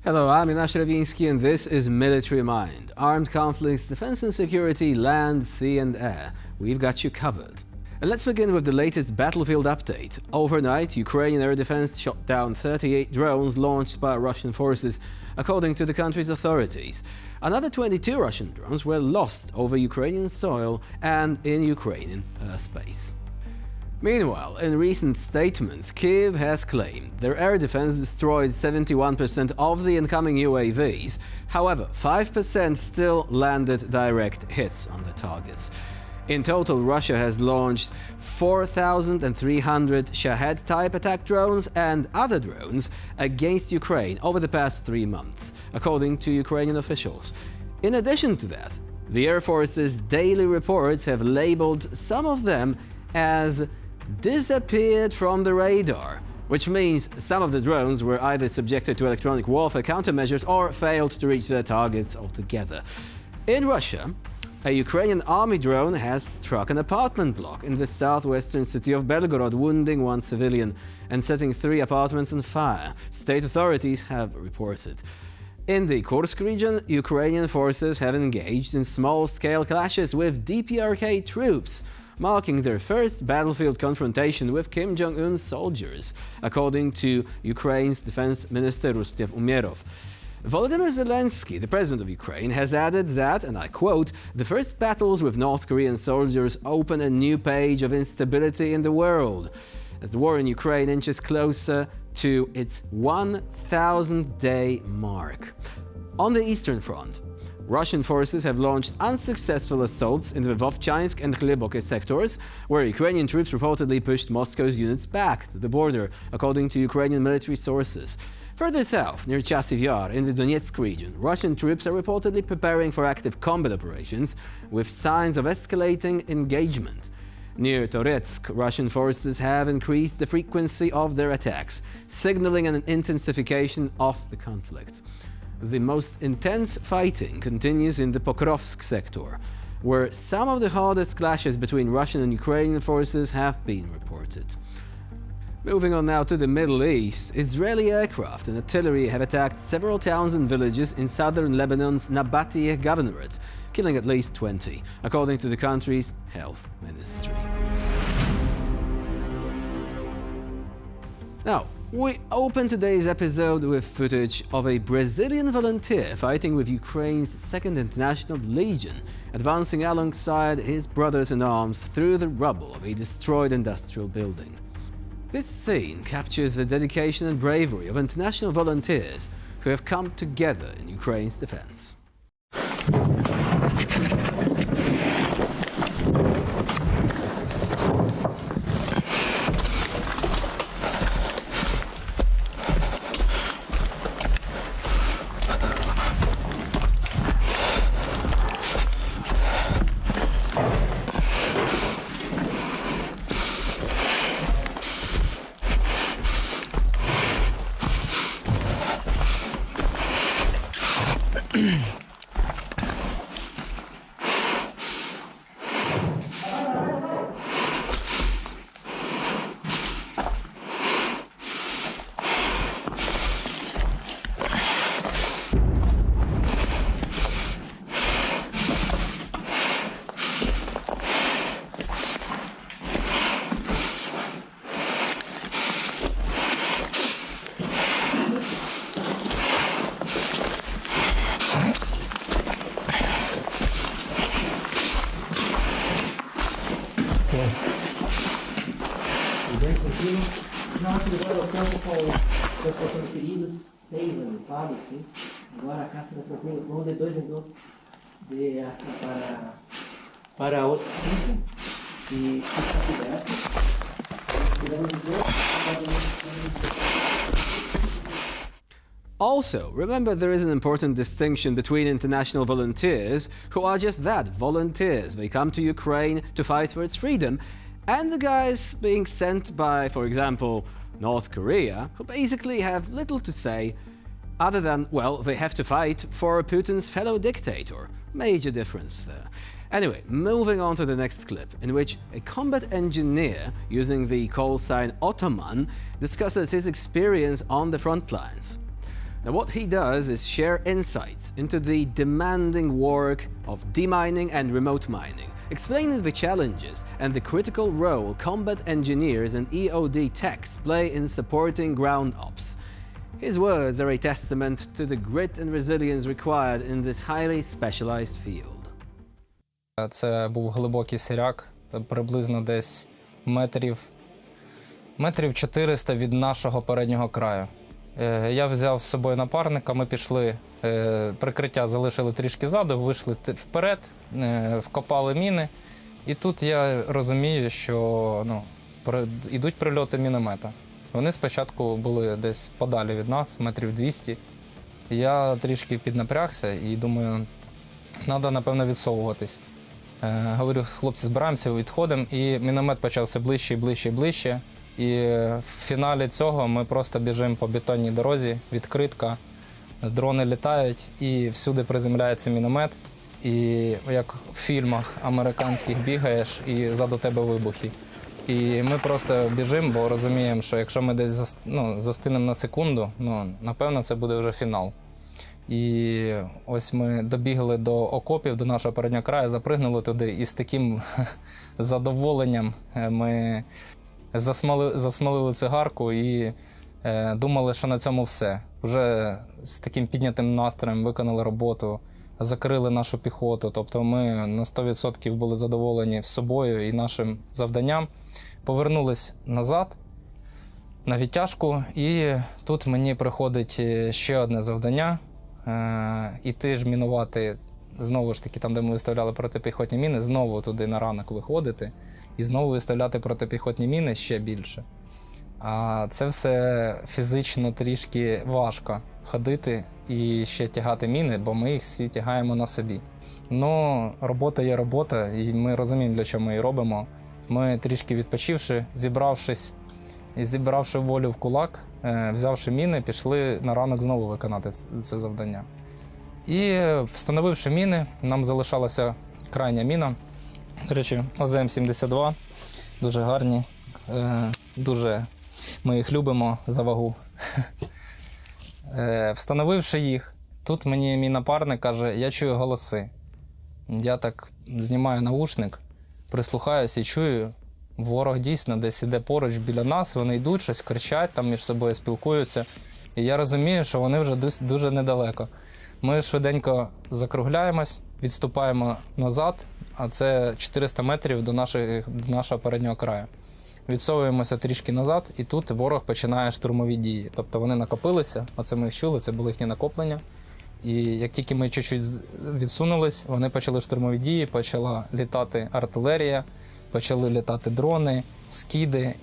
Hello, I'm Ina Shravinsky and this is Military Mind. Armed conflicts, defense and security, land, sea and air. We've got you covered. And let's begin with the latest battlefield update. Overnight, Ukrainian air defense shot down 38 drones launched by Russian forces, according to the country's authorities. Another 22 Russian drones were lost over Ukrainian soil and in Ukrainian airspace. Meanwhile, in recent statements, Kyiv has claimed their air defense destroyed 71% of the incoming UAVs. However, 5% still landed direct hits on the targets. In total, Russia has launched 4,300 Shahed-type attack drones and other drones against Ukraine over the past 3 months, according to Ukrainian officials. In addition to that, the Air Force's daily reports have labeled some of them as disappeared from the radar, which means some of the drones were either subjected to electronic warfare countermeasures or failed to reach their targets altogether. In Russia, a Ukrainian army drone has struck an apartment block in the southwestern city of Belgorod, wounding one civilian and setting 3 apartments on fire, state authorities have reported. In the Kursk region, Ukrainian forces have engaged in small-scale clashes with DPRK troops, marking their first battlefield confrontation with Kim Jong-un's soldiers, according to Ukraine's defense minister Rustem Umerov. Volodymyr Zelensky, the president of Ukraine, has added that, and I quote, "The first battles with North Korean soldiers open a new page of instability in the world," as the war in Ukraine inches closer to its 1,000-day mark. On the Eastern Front, Russian forces have launched unsuccessful assaults in the Vovchansk and Khlyeboke sectors, where Ukrainian troops reportedly pushed Moscow's units back to the border, according to Ukrainian military sources. Further south, near Chasiv Yar, in the Donetsk region, Russian troops are reportedly preparing for active combat operations, with signs of escalating engagement. Near Toretsk, Russian forces have increased the frequency of their attacks, signaling an intensification of the conflict. The most intense fighting continues in the Pokrovsk sector, where some of the hardest clashes between Russian and Ukrainian forces have been reported. Moving on now to the Middle East, Israeli aircraft and artillery have attacked several towns and villages in southern Lebanon's Nabatiyeh governorate, killing at least 20, according to the country's health ministry. Now, we open today's episode with footage of a Brazilian volunteer fighting with Ukraine's 2nd International Legion, advancing alongside his brothers-in-arms through the rubble of a destroyed industrial building. This scene captures the dedication and bravery of international volunteers who have come together in Ukraine's defense. Bem tranquilo. Não, que agora o campo com os transferidos, 6 limpados aqui. Agora a caça vai tranquilo. Vamos de 2 em 2. De aqui para outro 5. E fica coberto. Tiramos de 2. Also, remember there is an important distinction between international volunteers, who are just that, volunteers. They come to Ukraine to fight for its freedom, and the guys being sent by, for example, North Korea, who basically have little to say other than, well, they have to fight for Putin's fellow dictator. Major difference there. Anyway, moving on to the next clip, in which a combat engineer using the call sign Ottoman discusses his experience on the front lines. Now, what he does is share insights into the demanding work of demining and remote mining, explaining the challenges and the critical role combat engineers and EOD techs play in supporting ground ops. His words are a testament to the grit and resilience required in this highly specialized field. Це був глибокий сіряк, приблизно десь метрів 400 від нашого переднього краю. Я взяв з собою напарника, ми пішли, прикриття залишили трішки ззаду, вийшли вперед, вкопали міни. І тут я розумію, що йдуть прильоти міномета. Вони спочатку були десь подалі від нас, метрів 200. Я трішки піднапрягся і думаю, треба, напевно, відсовуватись. Говорю, хлопці, збираємося, відходимо, і міномет почав все ближче і ближче і ближче. І в фіналі цього ми просто біжимо по бетонній дорозі, відкритка, дрони літають і всюди приземляється міномет. І як в фільмах американських бігаєш і ззаду тебе вибухи. І ми просто біжимо, бо розуміємо, що якщо ми десь застинемо на секунду, напевно, це буде вже фінал. І ось ми добігли до окопів, до нашого переднього краю, запригнули туди і з таким задоволенням ми засмалили цигарку і думали, що на цьому все. Вже з таким піднятим настроєм виконали роботу, закрили нашу піхоту. Тобто ми на 100% були задоволені собою і нашим завданням. Повернулись назад на відтяжку, і тут мені приходить ще одне завдання. Іти ж мінувати, знову ж таки, там, де ми виставляли протипіхотні міни, знову туди на ранок виходити і знову виставляти протипіхотні міни ще більше. А це все фізично трішки важко ходити і ще тягати міни, бо ми їх всі тягаємо на собі. Ну, робота є робота, і ми розуміємо, для чого ми її робимо. Ми трішки відпочивши, зібравши волю в кулак, взявши міни, пішли на ранок знову виконати це завдання. І встановивши міни, нам залишалася крайня міна. До речі, ОЗМ-72, дуже гарні, дуже ми їх любимо за вагу. Встановивши їх, тут мені мій напарник каже, я чую голоси. Я так знімаю навушник, прислухаюся і чую, ворог дійсно десь іде поруч біля нас, вони йдуть, щось кричать, там між собою спілкуються. І я розумію, що вони вже дуже недалеко. Ми швиденько закругляємось, відступаємо назад, а це 400 метрів до нашого переднього краю. Відсовуємося трішки назад, і тут ворог починає штурмові дії. Тобто вони накопилися, оце ми їх чули, це були їхні накоплення. І як тільки ми чуть-чуть відсунулись, вони почали штурмові дії, почала літати артилерія, почали літати дрони, скиди.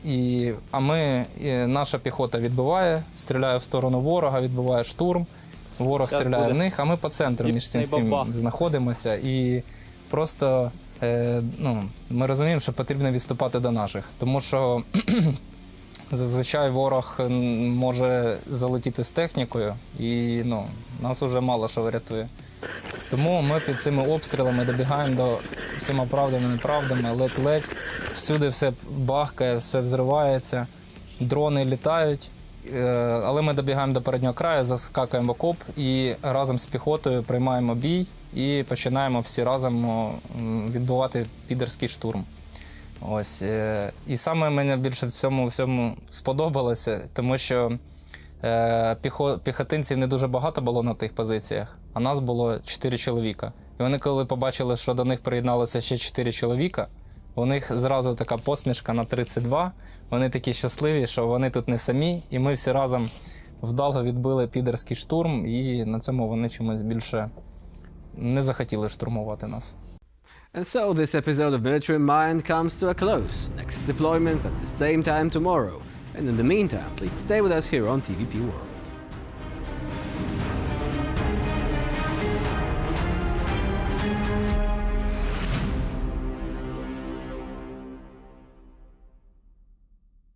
Наша піхота відбиває, стріляє в сторону ворога, відбиває штурм, ворог стріляє в них, а ми по центру між цим всім знаходимося. І просто ми розуміємо, що потрібно відступати до наших, тому що зазвичай ворог може залетіти з технікою, і нас вже мало що врятує. Тому ми під цими обстрілами добігаємо до всіма правдами, неправдами, ледь-ледь, всюди все бахкає, все взривається, дрони літають, але ми добігаємо до переднього краю, заскакуємо в окоп і разом з піхотою приймаємо бій і починаємо всі разом відбивати підерський штурм. Ось. І саме мені більше в цьому всьому сподобалося, тому що піхотинців не дуже багато було на тих позиціях, а нас було 4 чоловіка. І вони, коли побачили, що до них приєдналося ще 4 чоловіка, у них зразу така посмішка на 32, вони такі щасливі, що вони тут не самі, і ми всі разом вдало відбили підерський штурм, і на цьому вони чомусь більше не захотіли штурмувати нас. And so this episode of Military Mind comes to a close. Next deployment at the same time tomorrow. And in the meantime, please stay with us here on TVP World.